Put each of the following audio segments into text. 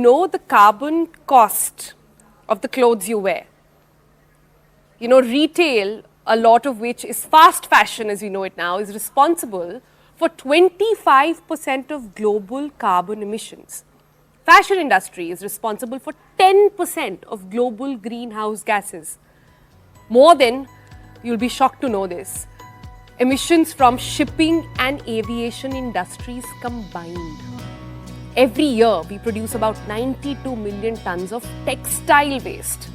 know the carbon cost of the clothes you wear? You know, retail, a lot of which is fast fashion as we know it now, is responsible for 25% of global carbon emissions. Fashion industry is responsible for 10% of global greenhouse gases. More than, you'll be shocked to know this, emissions from shipping and aviation industries combined. Every year, we produce about 92 million tons of textile waste.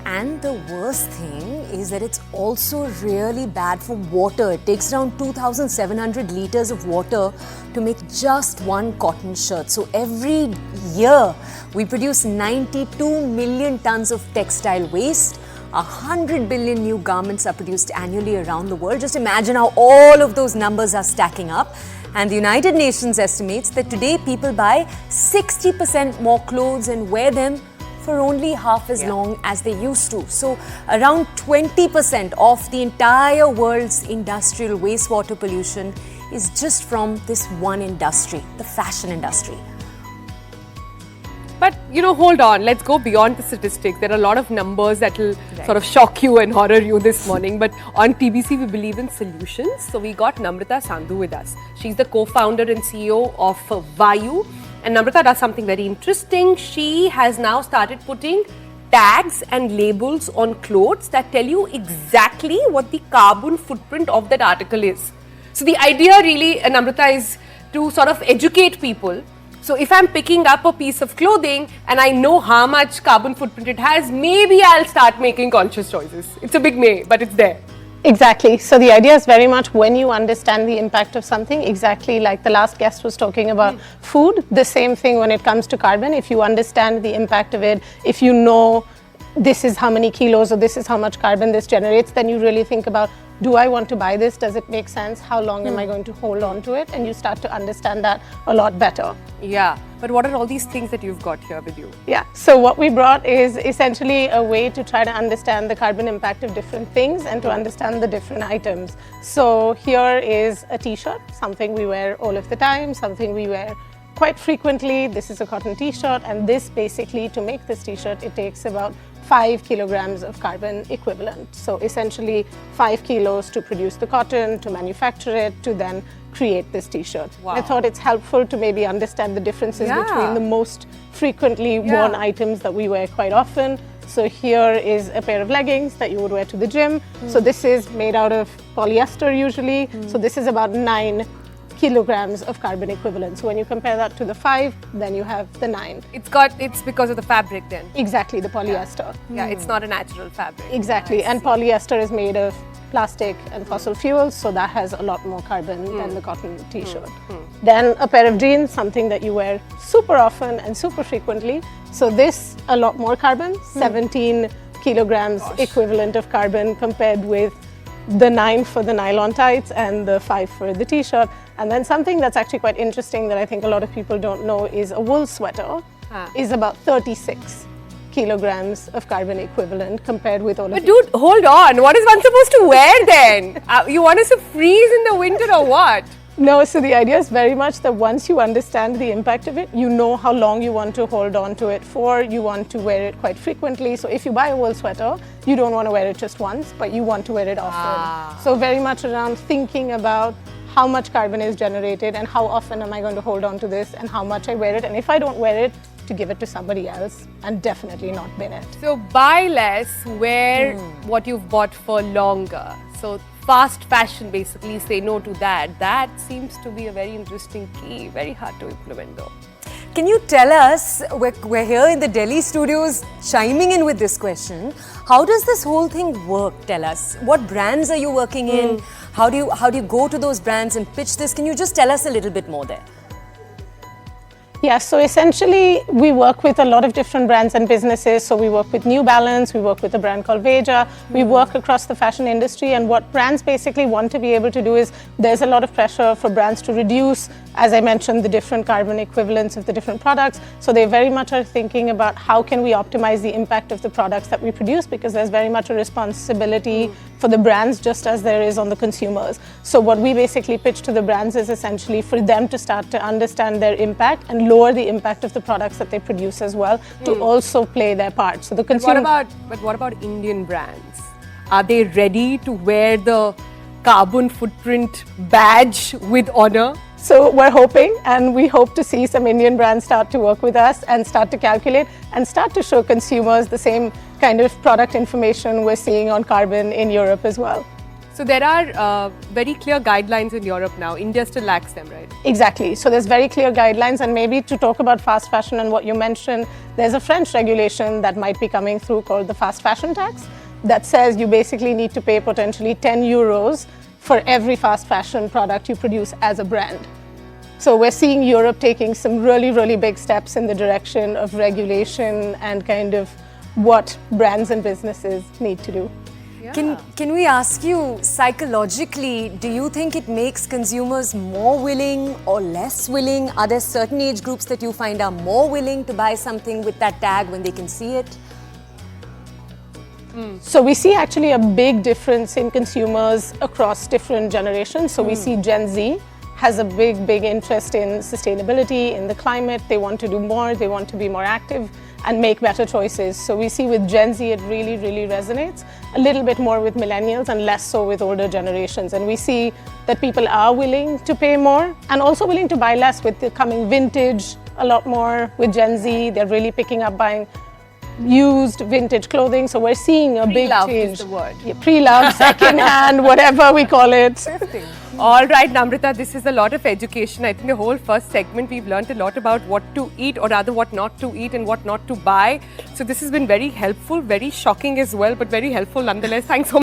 And the worst thing is that it's also really bad for water. It takes around 2,700 liters of water to make just one cotton shirt. So every year, we produce 92 million tons of textile waste. 100 billion new garments are produced annually around the world. Just imagine how all of those numbers are stacking up. And the United Nations estimates that today people buy 60% more clothes and wear them for only half as long as they used to. So around 20% of the entire world's industrial wastewater pollution is just from this one industry, the fashion industry. But, you know, hold on, let's go beyond the statistics. There are a lot of numbers that will sort of shock you and horror you this morning. But on TBC, we believe in solutions. So we got Namrata Sandhu with us. She's the co-founder and CEO of Vaayu. And Namrata does something very interesting. She has now started putting tags and labels on clothes that tell you exactly what the carbon footprint of that article is. So the idea really, Namrata, is to sort of educate people. So if I'm picking up a piece of clothing and I know how much carbon footprint it has, maybe I'll start making conscious choices. It's a big may, but it's there. Exactly. So the idea is very much when you understand the impact of something, exactly like the last guest was talking about food, the same thing when it comes to carbon. If you understand the impact of it, if you know this is how many kilos or this is how much carbon this generates, then you really think about, do I want to buy this? Does it make sense? How long am I going to hold on to it? And you start to understand that a lot better. Yeah, but what are all these things that you've got here with you? Yeah, so what we brought is essentially a way to try to understand the carbon impact of different things and to understand the different items. So here is a t-shirt, something we wear all of the time, something we wear quite frequently. This is a cotton t-shirt, and this basically, to make this t-shirt, it takes about 5 kilograms of carbon equivalent. So essentially 5 kilos to produce the cotton, to manufacture it, to then create this t-shirt. Wow. I thought it's helpful to maybe understand the differences between the most frequently worn items that we wear quite often. So here is a pair of leggings that you would wear to the gym. So this is made out of polyester usually. So this is about 9 kilograms of carbon equivalent. So when you compare that to the 5, then you have the 9. It's because of the fabric then? Exactly, the polyester. Yeah, it's not a natural fabric. Exactly, and polyester is made of plastic and fossil fuels, so that has a lot more carbon than the cotton t-shirt. Then a pair of jeans, something that you wear super often and super frequently. So this, a lot more carbon, 17 kilograms equivalent of carbon compared with the 9 for the nylon tights and the 5 for the t-shirt. And then something that's actually quite interesting that I think a lot of people don't know is a wool sweater is about 36 kilograms of carbon equivalent compared with all of But dude, hold on. What is one supposed to wear then? You want us to freeze in the winter or what? No, so the idea is very much that once you understand the impact of it, you know how long you want to hold on to it for, you want to wear it quite frequently. So if you buy a wool sweater, you don't want to wear it just once, but you want to wear it often. So very much around thinking about how much carbon is generated and how often am I going to hold on to this and how much I wear it. And if I don't wear it, to give it to somebody else and definitely not bin it. So buy less, wear what you've bought for longer. So fast fashion, basically, say no to that. That seems to be a very interesting key, very hard to implement though. Can you tell us, we're here in the Delhi studios chiming in with this question, how does this whole thing work? Tell us. What brands are you working in? How do you go to those brands and pitch this? Can you just tell us a little bit more there? Yeah, so essentially we work with a lot of different brands and businesses. So we work with New Balance, we work with a brand called Veja, we work across the fashion industry, and what brands basically want to be able to do is there's a lot of pressure for brands to reduce, as I mentioned, the different carbon equivalents of the different products. So they very much are thinking about how can we optimize the impact of the products that we produce, because there's very much a responsibility for the brands just as there is on the consumers. So what we basically pitch to the brands is essentially for them to start to understand their impact and lower the impact of the products that they produce as well, to also play their part. So the consumer. What about Indian brands? Are they ready to wear the carbon footprint badge with honor? So we're hoping, and we hope to see some Indian brands start to work with us and start to calculate and start to show consumers the same kind of product information we're seeing on carbon in Europe as well. So there are very clear guidelines in Europe now. India still lacks them, right? Exactly. So there's very clear guidelines, and maybe to talk about fast fashion and what you mentioned, there's a French regulation that might be coming through called the fast fashion tax that says you basically need to pay potentially 10 euros for every fast fashion product you produce as a brand. So we're seeing Europe taking some really, really big steps in the direction of regulation and kind of what brands and businesses need to do. Yeah. Can we ask you, psychologically, do you think it makes consumers more willing or less willing? Are there certain age groups that you find are more willing to buy something with that tag when they can see it? So we see actually a big difference in consumers across different generations. So we see Gen Z has a big interest in sustainability, in the climate. They want to do more, they want to be more active and make better choices. So we see with Gen Z it really resonates, a little bit more with millennials and less so with older generations. And we see that people are willing to pay more and also willing to buy less with the coming vintage a lot more with Gen Z. They're really picking up buying used vintage clothing. So we're seeing a big change. Is the word. Yeah, pre-loved, second-hand, whatever we call it. All right, Namrata, this is a lot of education. I think the whole first segment we've learned a lot about what to eat, or rather what not to eat and what not to buy. So this has been very helpful, very shocking as well, but very helpful nonetheless. Thanks so much.